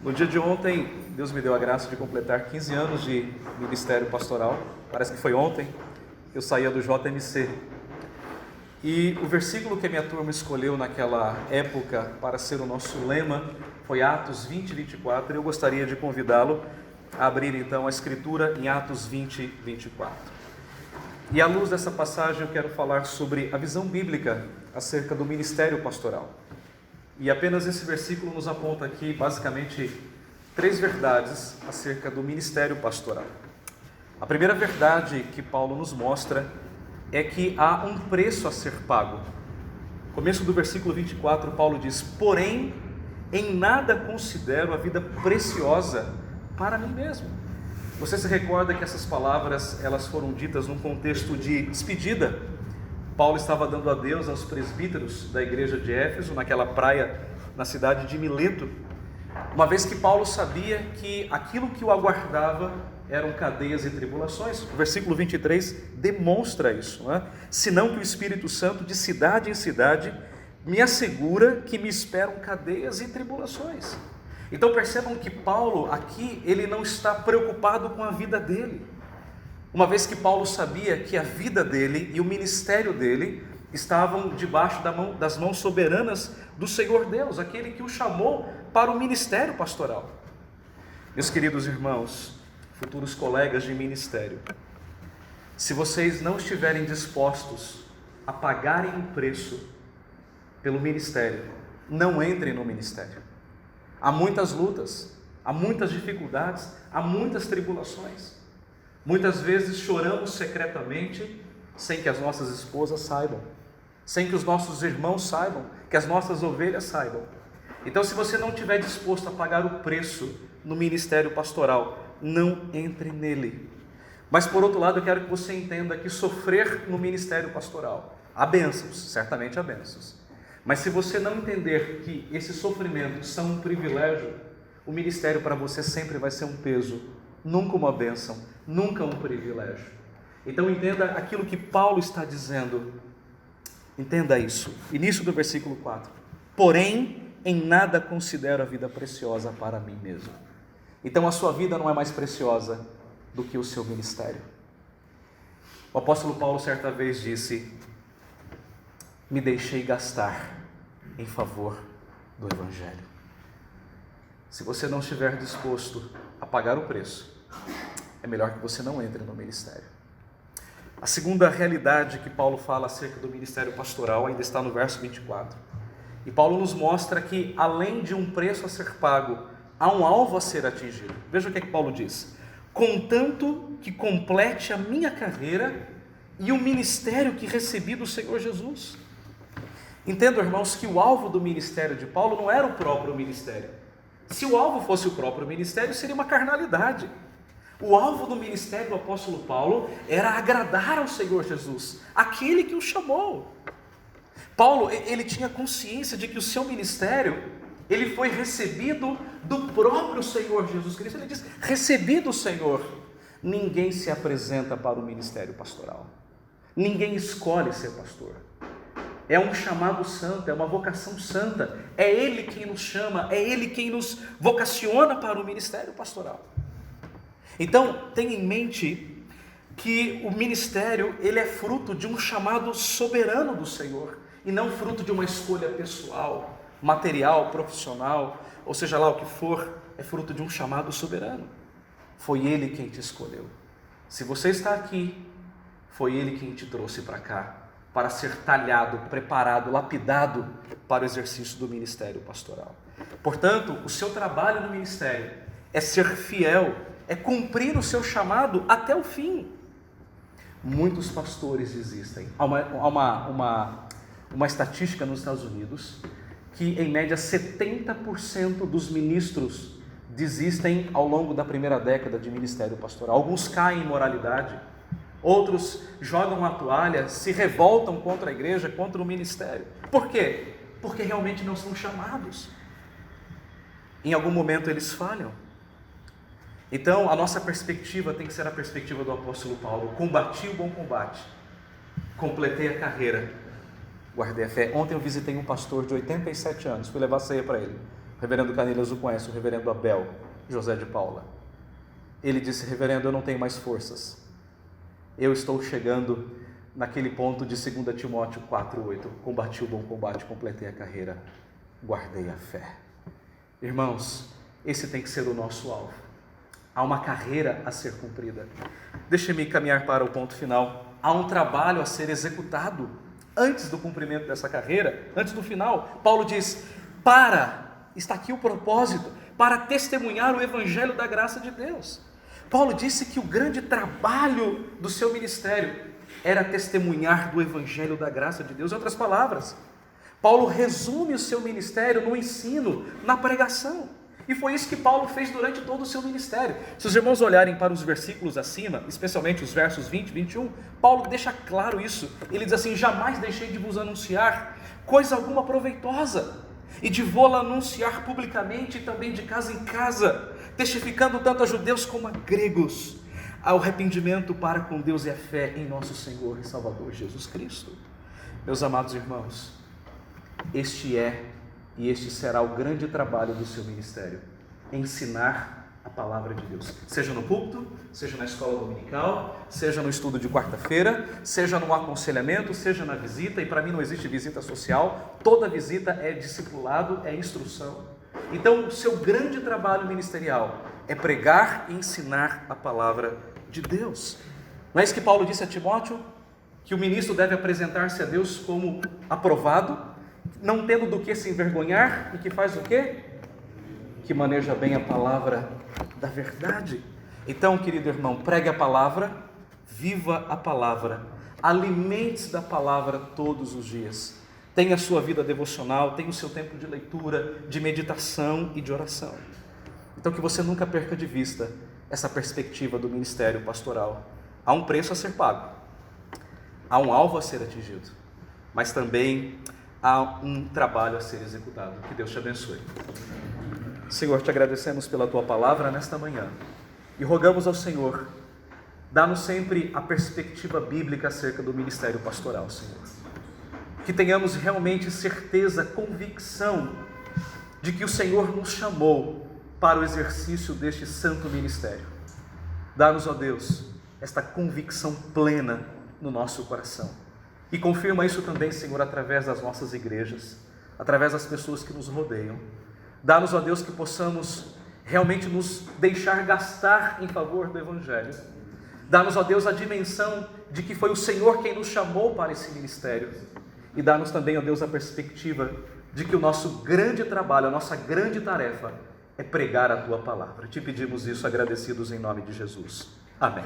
No dia de ontem, Deus me deu a graça de completar 15 anos de ministério pastoral. Parece que foi ontem, eu saía do JMC. E o versículo que a minha turma escolheu naquela época para ser o nosso lema foi Atos 20, 24. Eu gostaria de convidá-lo a abrir então a escritura em Atos 20, 24. E à luz dessa passagem eu quero falar sobre a visão bíblica acerca do ministério pastoral. E apenas esse versículo nos aponta aqui basicamente 3 verdades acerca do ministério pastoral. A primeira verdade que Paulo nos mostra é que há um preço a ser pago. No começo do versículo 24, Paulo diz: porém, em nada considero a vida preciosa para mim mesmo. Você se recorda que essas palavras, elas foram ditas num contexto de despedida. Paulo estava dando adeus aos presbíteros da igreja de Éfeso, naquela praia na cidade de Mileto, uma vez que Paulo sabia que aquilo que o aguardava eram cadeias e tribulações. O versículo 23 demonstra isso, não é? Senão que o Espírito Santo, de cidade em cidade, me assegura que me esperam cadeias e tribulações. Então percebam que Paulo aqui, ele não está preocupado com a vida dele, uma vez que Paulo sabia que a vida dele e o ministério dele estavam debaixo das mãos soberanas do Senhor Deus, aquele que o chamou para o ministério pastoral. Meus queridos irmãos, futuros colegas de ministério, se vocês não estiverem dispostos a pagarem o preço pelo ministério, não entrem no ministério. Há muitas lutas, há muitas dificuldades, há muitas tribulações. Muitas vezes choramos secretamente sem que as nossas esposas saibam, sem que os nossos irmãos saibam, que as nossas ovelhas saibam. Então, se você não estiver disposto a pagar o preço no ministério pastoral, não entre nele. Mas por outro lado, eu quero que você entenda que sofrer no ministério pastoral, há bênçãos, certamente há bênçãos. Mas se você não entender que esses sofrimentos são um privilégio, o ministério para você sempre vai ser um peso, nunca uma bênção, nunca um privilégio. Então entenda aquilo que Paulo está dizendo, entenda isso. Início do versículo 4. Porém, em nada considero a vida preciosa para mim mesmo. Então a sua vida não é mais preciosa do que o seu ministério. O apóstolo Paulo certa vez disse: me deixei gastar em favor do Evangelho. Se você não estiver disposto a pagar o preço, é melhor que você não entre no ministério. A segunda realidade que Paulo fala acerca do ministério pastoral ainda está no verso 24. E Paulo nos mostra que, além de um preço a ser pago, há um alvo a ser atingido. Veja o que é que Paulo diz: contanto que complete a minha carreira e o ministério que recebi do Senhor Jesus. Entendam, irmãos, que o alvo do ministério de Paulo não era o próprio ministério. Se o alvo fosse o próprio ministério, seria uma carnalidade. O alvo do ministério do apóstolo Paulo era agradar ao Senhor Jesus, aquele que o chamou. Paulo, ele tinha consciência de que o seu ministério, ele foi recebido do próprio Senhor Jesus Cristo. Ele diz: recebi do Senhor. Ninguém se apresenta para o ministério pastoral. Ninguém escolhe ser pastor. É um chamado santo, é uma vocação santa. É Ele quem nos chama, é Ele quem nos vocaciona para o ministério pastoral. Então, tenha em mente que o ministério, ele é fruto de um chamado soberano do Senhor, e não fruto de uma escolha pessoal, material, profissional, ou seja lá o que for, é fruto de um chamado soberano. Foi Ele quem te escolheu. Se você está aqui, foi Ele quem te trouxe para cá, para ser talhado, preparado, lapidado para o exercício do ministério pastoral. Portanto, o seu trabalho no ministério é ser fiel, é cumprir o seu chamado até o fim. Muitos pastores existem. Há uma estatística nos Estados Unidos que, em média, 70% dos ministros desistem ao longo da primeira década de ministério pastoral. Alguns caem em imoralidade, outros jogam a toalha, se revoltam contra a igreja, contra o ministério. Por quê? Porque realmente não são chamados. Em algum momento eles falham. Então, a nossa perspectiva tem que ser a perspectiva do apóstolo Paulo: combati o bom combate, completei a carreira, guardei a fé. Ontem eu visitei um pastor de 87 anos, fui levar ceia para ele. O reverendo Canilhas o conhece, o reverendo Abel José de Paula. Ele disse: reverendo, eu não tenho mais forças. Eu estou chegando naquele ponto de 2 Timóteo 4,8. Combati o bom combate, completei a carreira, guardei a fé. Irmãos, esse tem que ser o nosso alvo. Há uma carreira a ser cumprida. Deixe-me caminhar para o ponto final. Há um trabalho a ser executado antes do cumprimento dessa carreira, antes do final. Paulo diz: está aqui o propósito, para testemunhar o evangelho da graça de Deus. Paulo disse que o grande trabalho do seu ministério era testemunhar do evangelho da graça de Deus. Em outras palavras, Paulo resume o seu ministério no ensino, na pregação. E foi isso que Paulo fez durante todo o seu ministério. Se os irmãos olharem para os versículos acima, especialmente os versos 20 e 21, Paulo deixa claro isso. Ele diz assim: jamais deixei de vos anunciar coisa alguma proveitosa, e de vô-la anunciar publicamente e também de casa em casa, testificando tanto a judeus como a gregos ao arrependimento para com Deus e a fé em nosso Senhor e Salvador Jesus Cristo. Meus amados irmãos, este é e este será o grande trabalho do seu ministério: ensinar a palavra de Deus, seja no púlpito, seja na escola dominical, seja no estudo de quarta-feira, seja no aconselhamento, seja na visita. E para mim não existe visita social, toda visita é discipulado, é instrução. Então o seu grande trabalho ministerial é pregar e ensinar a palavra de Deus. Não é isso que Paulo disse a Timóteo? Que o ministro deve apresentar-se a Deus como aprovado, não tendo do que se envergonhar, e que faz o quê? Que maneja bem a palavra da verdade. Então, querido irmão, pregue a palavra, viva a palavra, alimente-se da palavra todos os dias. Tenha a sua vida devocional, tenha o seu tempo de leitura, de meditação e de oração. Então, que você nunca perca de vista essa perspectiva do ministério pastoral. Há um preço a ser pago, há um alvo a ser atingido, mas também há um trabalho a ser executado. Que Deus te abençoe. Senhor, te agradecemos pela tua palavra nesta manhã e rogamos ao Senhor, dá-nos sempre a perspectiva bíblica acerca do ministério pastoral, Senhor. Que tenhamos realmente certeza, convicção de que o Senhor nos chamou para o exercício deste santo ministério. Dá-nos, ó Deus, esta convicção plena no nosso coração. E confirma isso também, Senhor, através das nossas igrejas, através das pessoas que nos rodeiam. Dá-nos, ó Deus, que possamos realmente nos deixar gastar em favor do Evangelho. Dá-nos, ó Deus, a dimensão de que foi o Senhor quem nos chamou para esse ministério. E dá-nos também, ó Deus, a perspectiva de que o nosso grande trabalho, a nossa grande tarefa é pregar a Tua palavra. Te pedimos isso agradecidos em nome de Jesus. Amém.